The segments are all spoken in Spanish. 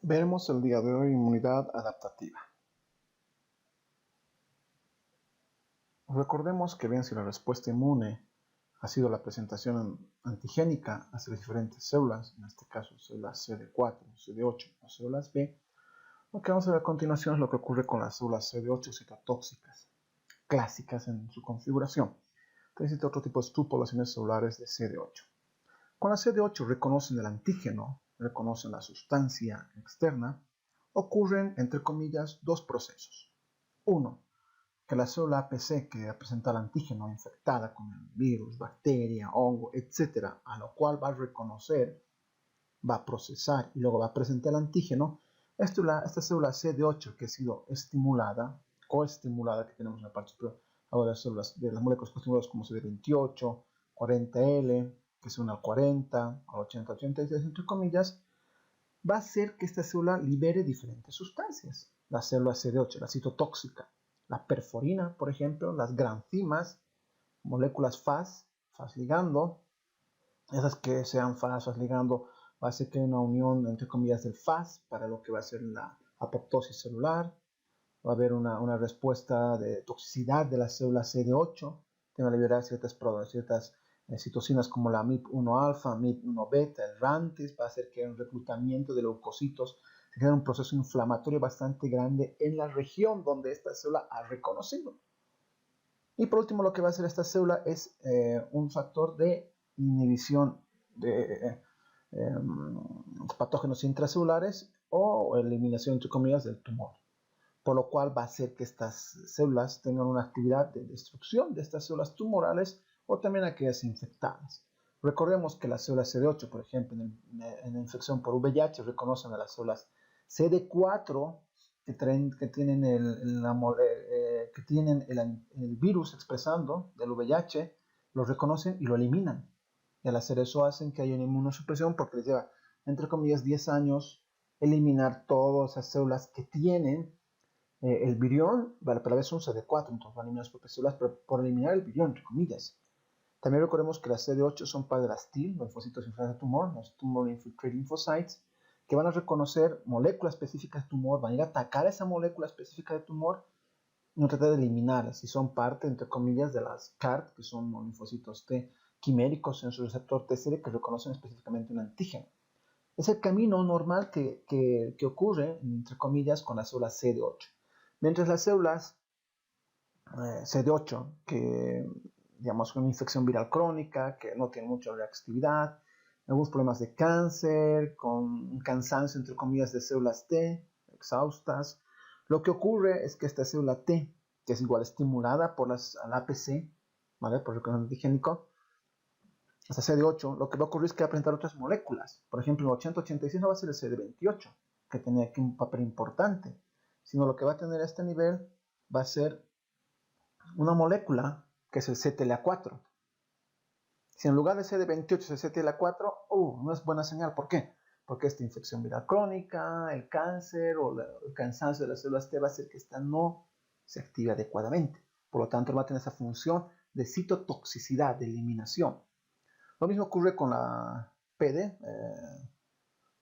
Veremos el día de hoy inmunidad adaptativa. Recordemos que bien si la respuesta inmune ha sido la presentación antigénica hacia las diferentes células, en este caso células CD4, CD8 o células B, lo que vamos a ver a continuación es lo que ocurre con las células CD8 citotóxicas, clásicas en su configuración. Entonces existe otro tipo de subpoblaciones celulares de CD8. Con la CD8 reconocen el antígeno, reconocen la sustancia externa, ocurren, entre comillas, dos procesos. Uno, que la célula APC que presenta el antígeno infectada con el virus, bacteria, hongo, etc., a lo cual va a reconocer, va a procesar y luego va a presentar el antígeno, esta célula CD8 que ha sido estimulada, coestimulada, que tenemos en la parte superior, ahora las células de las moléculas coestimuladas como CD28, 40L, que se une al 40, al 80, 86, entre comillas, va a hacer que esta célula libere diferentes sustancias. La célula CD8, la citotóxica, la perforina, por ejemplo, las granzimas, moléculas FAS ligando, esas que sean FAS ligando, va a hacer que haya una unión, entre comillas, del FAS para lo que va a ser la apoptosis celular. Va a haber una respuesta de toxicidad de la célula CD8, que va a liberar ciertas citocinas como la MIP1-alfa, MIP1-beta, el RANTES, va a hacer que haya un reclutamiento de leucocitos, se genera un proceso inflamatorio bastante grande en la región donde esta célula ha reconocido. Y por último, lo que va a hacer esta célula es un factor de inhibición de patógenos intracelulares o eliminación, entre comillas, del tumor. Por lo cual va a hacer que estas células tengan una actividad de destrucción de estas células tumorales o también aquellas infectadas. Recordemos que las células CD8, por ejemplo, en la infección por VIH, reconocen a las células CD4 que tienen el virus expresando del VIH, lo reconocen y lo eliminan. Y al hacer eso hacen que haya una inmunosupresión porque les lleva, entre comillas, 10 años eliminar todas esas células que tienen el virión, vale, pero a veces son CD4, entonces van a eliminar las propias células, pero por eliminar el virión, entre comillas. También recordemos que las CD8 son parte de las TIL, linfocitos infiltrados de tumor, los Tumor Infiltrating Lymphocytes, que van a reconocer moléculas específicas de tumor, van a ir a atacar esa molécula específica de tumor y no tratar de eliminarlas, y son parte, entre comillas, de las CART, que son linfocitos T quiméricos en su receptor TCD que reconocen específicamente un antígeno. Es el camino normal que ocurre, entre comillas, con las células CD8. Mientras las células CD8, que digamos con una infección viral crónica, que no tiene mucha reactividad, algunos problemas de cáncer, con un cansancio, entre comillas, de células T, exhaustas, lo que ocurre es que esta célula T, que es igual estimulada por al APC, ¿vale? Por el reconocimiento antigénico, esta CD8, lo que va a ocurrir es que va a presentar otras moléculas. Por ejemplo, el 8086 no va a ser el CD28, que tenía aquí un papel importante, sino lo que va a tener a este nivel va a ser una molécula que es el CTLA4. Si en lugar de CD28 es el CTLA4, no es buena señal. ¿Por qué? Porque esta infección viral crónica, el cáncer o el cansancio de las células T va a hacer que esta no se active adecuadamente. Por lo tanto, va a tener esa función de citotoxicidad, de eliminación. Lo mismo ocurre con la PD,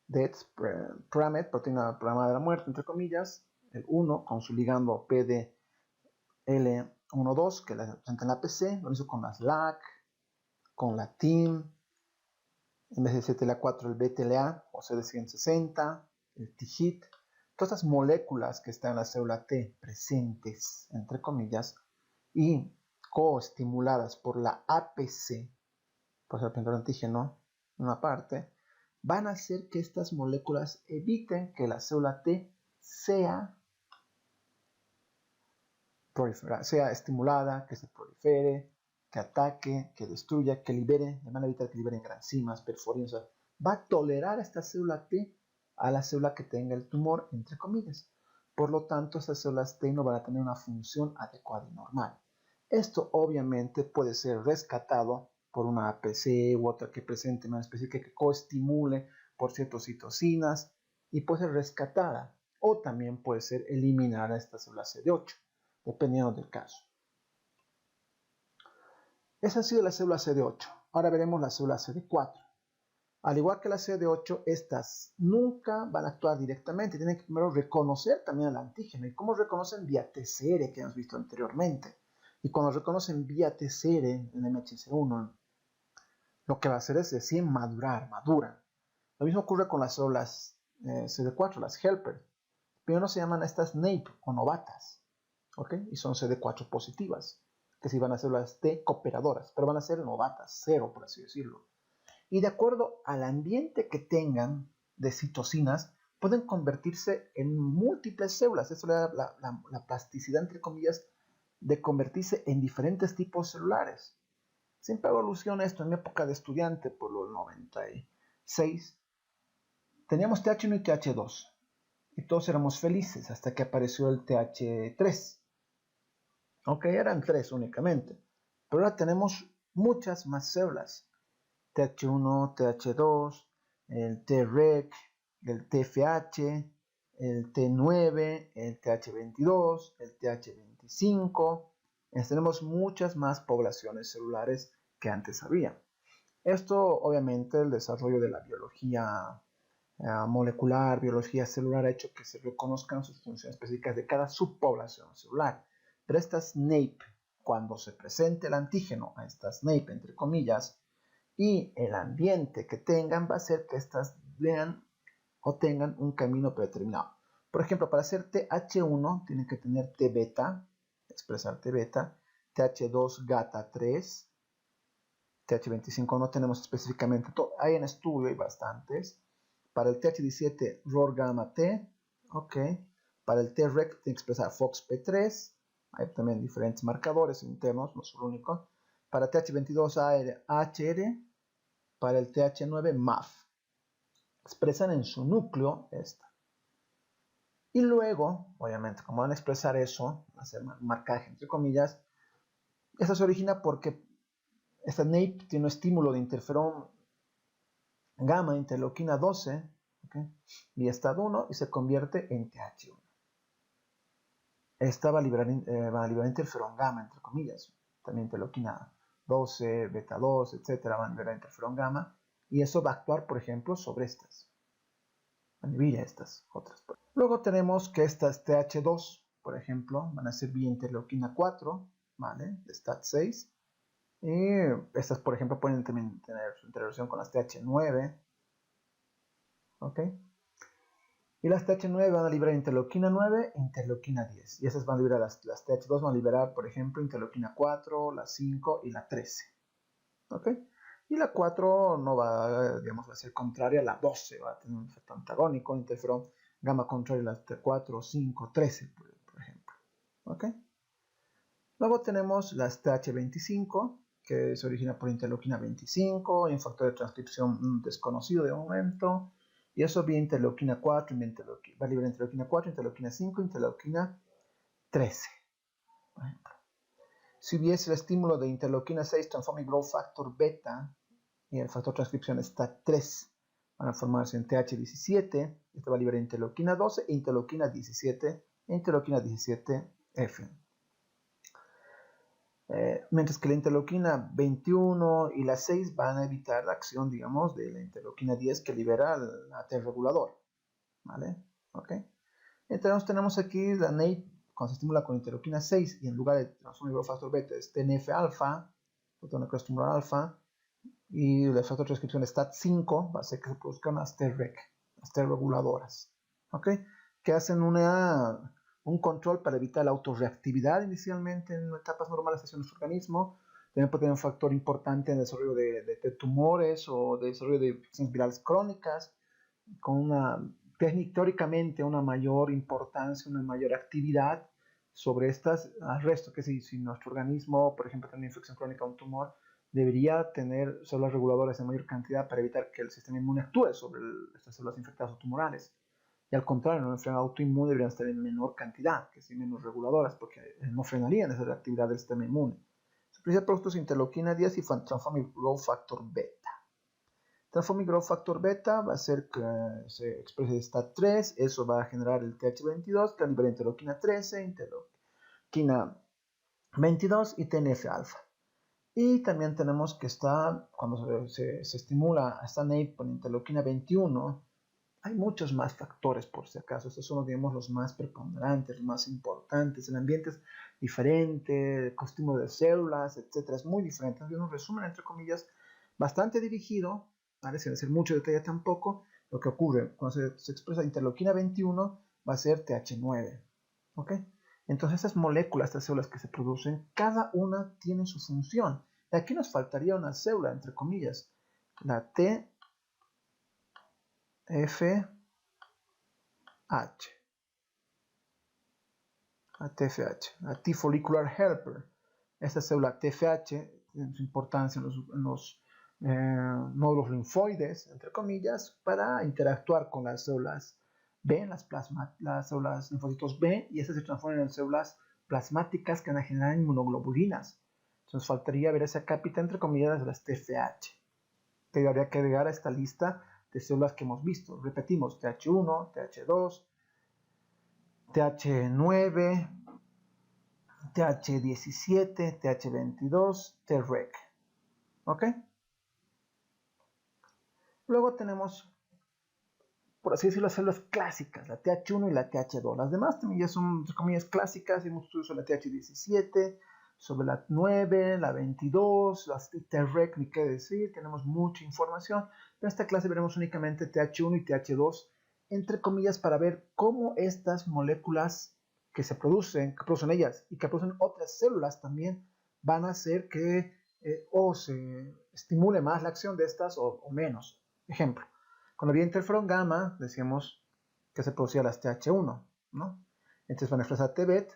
DETS, PRAMET, proteína programada de la muerte, entre comillas, el 1 con su ligando PDL12, que la presenta en la PC, lo mismo con las LAC, con la TIM, en vez de CTLA4 el BTLA o CD160, el TIGIT, todas estas moléculas que están en la célula T presentes, entre comillas, y coestimuladas por la APC, por ser el antígeno, una parte, van a hacer que estas moléculas eviten que la célula T sea estimulada, que se prolifere, que ataque, que destruya, que libere, van a evitar que liberen granzimas, perforinas, va a tolerar esta célula T a la célula que tenga el tumor, entre comillas. Por lo tanto, estas células T no van a tener una función adecuada y normal. Esto obviamente puede ser rescatado por una APC u otra que presente una específica que coestimule por ciertas citocinas y puede ser rescatada o también puede ser eliminada esta célula CD8, dependiendo del caso. Esa ha sido la célula CD8. Ahora veremos la célula CD4. Al igual que la CD8, estas nunca van a actuar directamente. Tienen que primero reconocer también el antígeno. ¿Y cómo reconocen? Vía TCR, que hemos visto anteriormente. Y cuando reconocen vía TCR en MHC1, lo que va a hacer es decir maduran. Lo mismo ocurre con las células CD4, las helper. Primero se llaman estas NAPE o novatas, ¿ok? Y son CD4 positivas, que sí van a ser las T cooperadoras, pero van a ser novatas, cero por así decirlo. Y de acuerdo al ambiente que tengan de citocinas, pueden convertirse en múltiples células. Eso le da la plasticidad, entre comillas, de convertirse en diferentes tipos celulares. Siempre hago alusión a esto en mi época de estudiante, por los 96. Teníamos TH1 y TH2. Y todos éramos felices hasta que apareció el TH3. Ok, eran 3 únicamente. Pero ahora tenemos muchas más células. TH1, TH2, el TREC, el TFH, el T9, el TH22, el TH25. Tenemos muchas más poblaciones celulares que antes había. Esto, obviamente, el desarrollo de la biología molecular, biología celular, ha hecho que se reconozcan sus funciones específicas de cada subpoblación celular. Pero estas NAPE, cuando se presente el antígeno a estas NAPE, entre comillas, y el ambiente que tengan, va a hacer que estas vean o tengan un camino predeterminado. Por ejemplo, para hacer TH1 tienen que tener T beta, expresar T beta, TH2 gata 3, TH25 no tenemos específicamente, hay en estudio, hay bastantes. Para el TH17 ROR gamma T, ok. Para el TREC tiene que expresar FOXP3, hay también diferentes marcadores internos, no es el único. Para TH22 HR, para el TH9 MAF. Expresan en su núcleo esta. Y luego, obviamente, como van a expresar eso, hacer marcaje entre comillas, eso se origina porque esta NAPE tiene un estímulo de interferón gamma, interleuquina 12, ¿okay? Vía estado 1 y se convierte en TH1. Esta va a liberar interferón gamma, entre comillas, también interleuquina 12, beta 2, etcétera, van a liberar interferón gamma y eso va a actuar, por ejemplo, sobre estas. Inhibir a estas otras. Luego tenemos que estas TH2, por ejemplo, van a ser vía interleuquina 4, ¿vale? De STAT6. Y estas, por ejemplo, pueden también tener su interacción con las TH9. ¿Ok? Y las TH9 van a liberar interleuquina 9 e interleuquina 10. Y esas van a liberar, las TH2 van a liberar, por ejemplo, interleuquina 4, la 5 y la 13. ¿Ok? Y la 4 no va, digamos, va a ser contraria a la 12, va a tener un efecto antagónico, interferón gamma contrario a la 4, 5, 13, por ejemplo. ¿Ok? Luego tenemos las TH25, que se origina por interleuquina 25 y un factor de transcripción desconocido de momento. Y eso vía interleuquina 4, va a liberar interleuquina 4, interleuquina 5, interleuquina 13, por ejemplo. Si hubiese el estímulo de interleuquina 6, transforming growth factor beta y el factor de transcripción STAT3 van a formarse en TH17. Este va a liberar interleuquina 12 e interleuquina 17 e interleuquina 17F. Mientras que la interleuquina 21 y la 6 van a evitar la acción, digamos, de la interleuquina 10 que libera el AT regulador. ¿Vale? ¿Ok? Entonces tenemos aquí la NAPE cuando se estimula con interleuquina 6 y en lugar de transformar el factor beta es TNF-alfa, fotonecrostimulador alfa, y el factor de transcripción STAT5 va a hacer que se produzcan las TREC, las T reguladoras, ¿ok? Que hacen un control para evitar la autorreactividad inicialmente en etapas normales de nuestro organismo. También puede tener un factor importante en el desarrollo de tumores o de desarrollo de infecciones virales crónicas, con una teóricamente una mayor importancia, una mayor actividad sobre estas al resto, que si nuestro organismo, por ejemplo, tiene una infección crónica o un tumor, debería tener células reguladoras en mayor cantidad para evitar que el sistema inmune actúe sobre estas células infectadas o tumorales. Y al contrario, en una enfermedad autoinmune deberían estar en menor cantidad, que sí menos reguladoras, porque no frenarían esa actividad del sistema inmune. Su principal producto es interleuquina 10 y transforming growth factor beta. Transforming growth factor beta va a hacer que se exprese STAT3, eso va a generar el TH22, que libera interleuquina 13, interleuquina 22 y TNF-alfa. Y también tenemos que está, cuando se estimula a esta NAPE con interleuquina 21, hay muchos más factores por si acaso. Estos son, digamos, los más preponderantes, los más importantes. El ambiente es diferente, el costumbre de células, etcétera, es muy diferente. Es un resumen, entre comillas, bastante dirigido, ¿vale? Sin hacer mucho detalle tampoco. Lo que ocurre cuando se expresa interleuquina 21 va a ser TH9, ¿ok? Entonces estas moléculas, estas células que se producen, cada una tiene su función. Y aquí nos faltaría una célula, entre comillas, la TFH. La TFH, la T follicular helper. Esta célula TFH tiene su importancia en los nódulos linfoides, entre comillas, para interactuar con las células B, las células linfocitos B, y estas se transforman en células plasmáticas que van a generar inmunoglobulinas. Entonces faltaría ver esa cápita, entre comillas, de las TFH. Que habría que agregar a esta lista de células que hemos visto. Repetimos, TH1, TH2, TH9, TH17, TH22, TREC. ¿Ok? Luego tenemos, por así decirlo, las células clásicas, la TH1 y la TH2. Las demás también ya son, entre comillas, clásicas. Hemos estudiado sobre la TH17, sobre la 9, la 22, las TREC, ni qué decir. Tenemos mucha información. Pero en esta clase veremos únicamente TH1 y TH2, entre comillas, para ver cómo estas moléculas que producen ellas y que producen otras células también van a hacer que o se estimule más la acción de estas o menos. Ejemplo, cuando había interferón gamma, decíamos que se producía las TH1, ¿no? Entonces van a expresar TBET,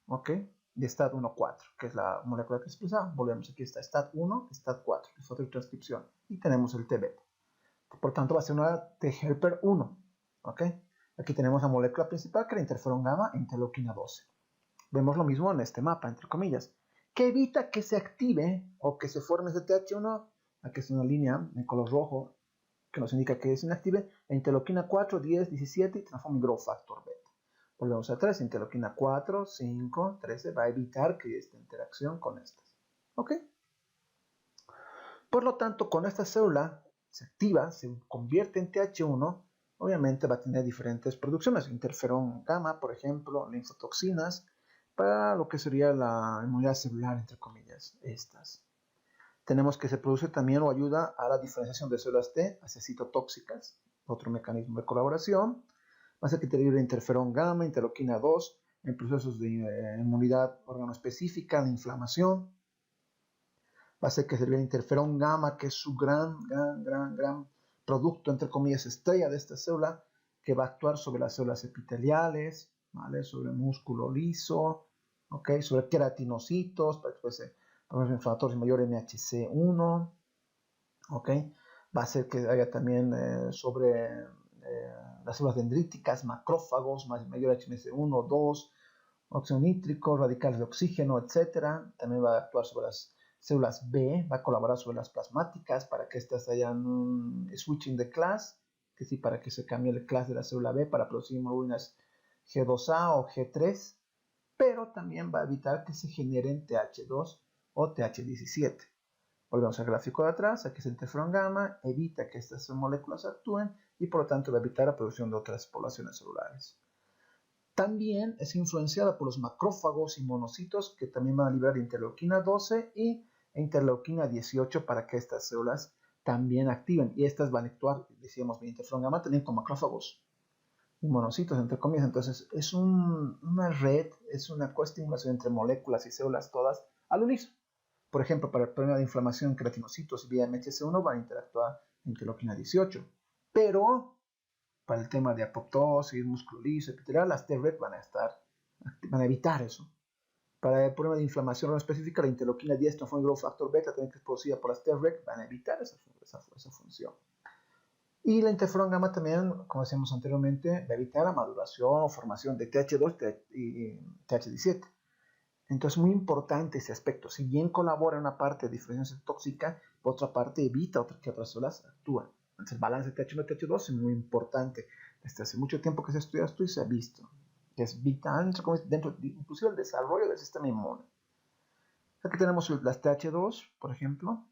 ¿ok? Y STAT1-4, que es la molécula que expresaba. Volvemos, aquí está STAT1, STAT4, es fototranscripción. Y tenemos el TBET. Por tanto, va a ser una T-helper 1, ¿ok? Aquí tenemos la molécula principal, que era interferón gamma e interleuquina 12. Vemos lo mismo en este mapa, entre comillas, que evita que se active o que se forme ese TH1. Aquí es una línea en color rojo que nos indica que es inactive, la interleuquina 4, 10, 17 y transforma en growth factor beta. Volvemos a 3, interleuquina 4, 5, 13 va a evitar que esta interacción con estas. ¿Ok? Por lo tanto, cuando esta célula se activa, se convierte en TH1, obviamente va a tener diferentes producciones, interferón gamma, por ejemplo, linfotoxinas, para lo que sería la inmunidad celular, entre comillas, estas. Tenemos que se produce también o ayuda a la diferenciación de células T hacia citotóxicas, otro mecanismo de colaboración. Va a ser que te libre interferón gamma, interleuquina 2, en procesos de inmunidad organoespecífica, de inflamación. Va a ser que se libere interferón gamma, que es su gran producto, entre comillas, estrella de esta célula, que va a actuar sobre las células epiteliales, ¿vale? Sobre músculo liso, ¿okay? Sobre queratinocitos, para que fuese inflamatorios mayor MHC1, ¿ok? Va a ser que haya también sobre las células dendríticas, macrófagos, mayor HMC1, 2, óxido nítrico, radicales de oxígeno, etc. También va a actuar sobre las células B, va a colaborar sobre las plasmáticas para que éstas hayan un switching de class, que sí, para que se cambie el class de la célula B para producir hemoglobinas G2A o G3, pero también va a evitar que se generen TH2 o TH17. Volvemos al gráfico de atrás, aquí es el interferón gamma, evita que estas moléculas actúen y por lo tanto va a evitar la producción de otras poblaciones celulares. También es influenciada por los macrófagos y monocitos que también van a liberar interleuquina 12 y interleuquina 18 para que estas células también activen. Y estas van a actuar, decíamos, bien interferón gamma también con macrófagos y monocitos, entre comillas. Entonces es una red, es una coestimulación entre moléculas y células todas al unísono. Por ejemplo, para el problema de inflamación, queratinocitos y vía MHC1 van a interactuar interleuquina 18. Pero para el tema de apoptosis, músculo liso, epitelial, las TREC van a evitar eso. Para el problema de inflamación no específica, la interleuquina 10 transforma en growth factor beta, también que es producida por las TREC, van a evitar esa función. Y la interferón gamma también, como decíamos anteriormente, va a evitar la maduración o formación de TH2 y TH17. Entonces, muy importante ese aspecto. Si bien colabora en una parte de diferenciación tóxica, por otra parte evita que otras células actúen. Entonces, el balance TH1 y TH2 es muy importante. Desde hace mucho tiempo que se estudia esto y se ha visto que es vital dentro inclusive el desarrollo del sistema inmune. Aquí tenemos las TH2, por ejemplo,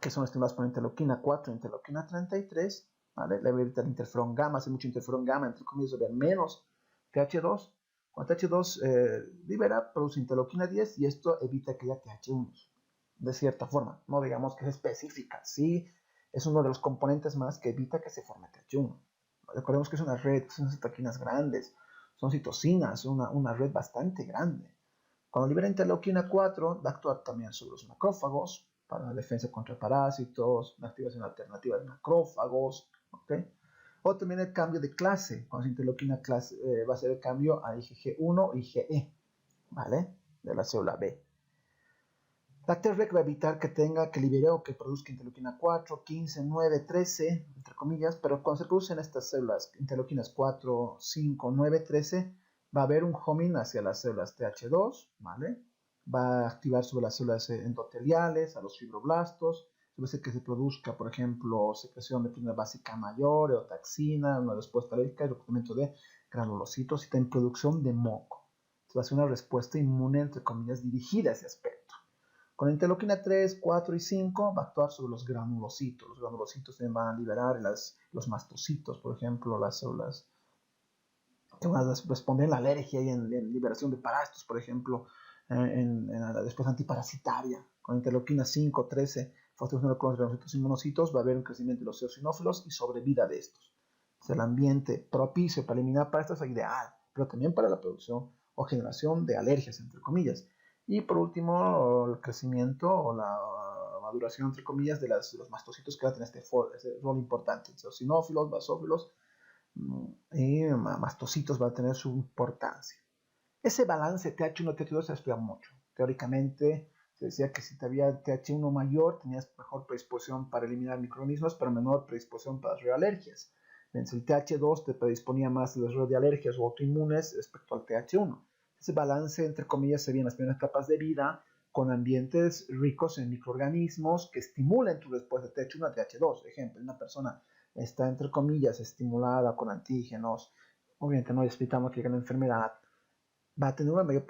que son estimuladas por interleuquina 4 e interleuquina 33, ¿vale? Le voy a evitar interferón gamma, hace mucho interferón gamma, entre comillas, ver menos TH2. Cuando TH2 libera, produce interleuquina 10 y esto evita que haya TH1, de cierta forma, no digamos que es específica, sí es uno de los componentes más que evita que se forme TH1. Recordemos que es una red, son citoquinas grandes, son citocinas, una red bastante grande. Cuando libera interleuquina 4, va a actuar también sobre los macrófagos, para la defensa contra parásitos, la activación alternativa de macrófagos, ¿okay? O también el cambio de clase, cuando es interleuquina clase, va a ser el cambio a IgG1 y IgE, ¿vale? De la célula B. La TREC va a evitar que tenga, que libere o que produzca interleuquina 4, 15, 9, 13, entre comillas, pero cuando se producen estas células, interleuquinas 4, 5, 9, 13, va a haber un homing hacia las células TH2, ¿vale? Va a activar sobre las células endoteliales, a los fibroblastos, va a hacer que se produzca, por ejemplo, secreción de proteína básica mayor, eotaxina, una respuesta alérgica y reclutamiento de granulocitos y también producción de moco. Se va a hacer una respuesta inmune, entre comillas, dirigida a ese aspecto. Con interleuquina 3, 4 y 5 va a actuar sobre los granulocitos. Los granulocitos también van a liberar los mastocitos, por ejemplo, las células que van a responder en la alergia y en liberación de parásitos, por ejemplo, en la respuesta antiparasitaria. Con interleuquina 5, 13, fosforescencia con los granulocitos y monocitos, va a haber un crecimiento de los eosinófilos y sobrevida de estos. Es el ambiente propicio para eliminar parásitos es ideal, pero también para la producción o generación de alergias, entre comillas. Y por último, el crecimiento o la maduración, entre comillas, de los mastocitos que van a tener este rol importante. Los eosinófilos, basófilos y mastocitos van a tener su importancia. Ese balance TH1-TH2 se estudia mucho. Teóricamente se decía que si había TH1 mayor tenías mejor predisposición para eliminar microorganismos, pero menor predisposición para las alergias. Mientras el TH2 te predisponía más a las de alergias o autoinmunes respecto al TH1. Ese balance, entre comillas, se ve en las primeras etapas de vida con ambientes ricos en microorganismos que estimulan tu respuesta TH1 a TH2. Ejemplo, una persona está, entre comillas, estimulada con antígenos, obviamente no explicamos que hay una enfermedad, va a tener una mayor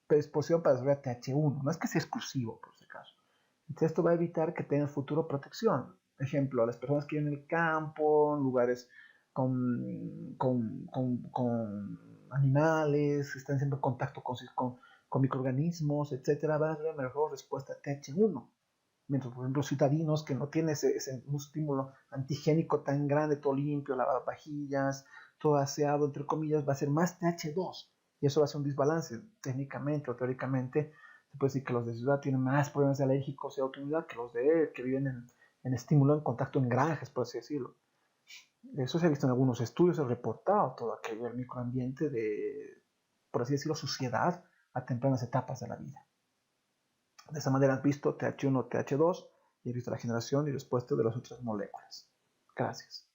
predisposición para desarrollar TH1. No es que sea exclusivo, por si acaso. Entonces, esto va a evitar que tengan futuro protección. Ejemplo, las personas que viven en el campo, en lugares con animales, están siempre en contacto con microorganismos, etcétera, van a tener mejor respuesta a TH1. Mientras, por ejemplo, citadinos que no tienen ese un estímulo antigénico tan grande, todo limpio, lavavajillas, todo aseado, entre comillas, va a ser más TH2. Y eso va a ser un desbalance. Técnicamente o teóricamente, se puede decir que los de ciudad tienen más problemas alérgicos y autoinmunidad que los de que viven en estímulo, en contacto en granjas, por así decirlo. Eso se ha visto en algunos estudios, se ha reportado todo aquello, el microambiente de, por así decirlo, suciedad a tempranas etapas de la vida. De esa manera has visto TH1, TH2 y has visto la generación y respuesta de las otras moléculas. Gracias.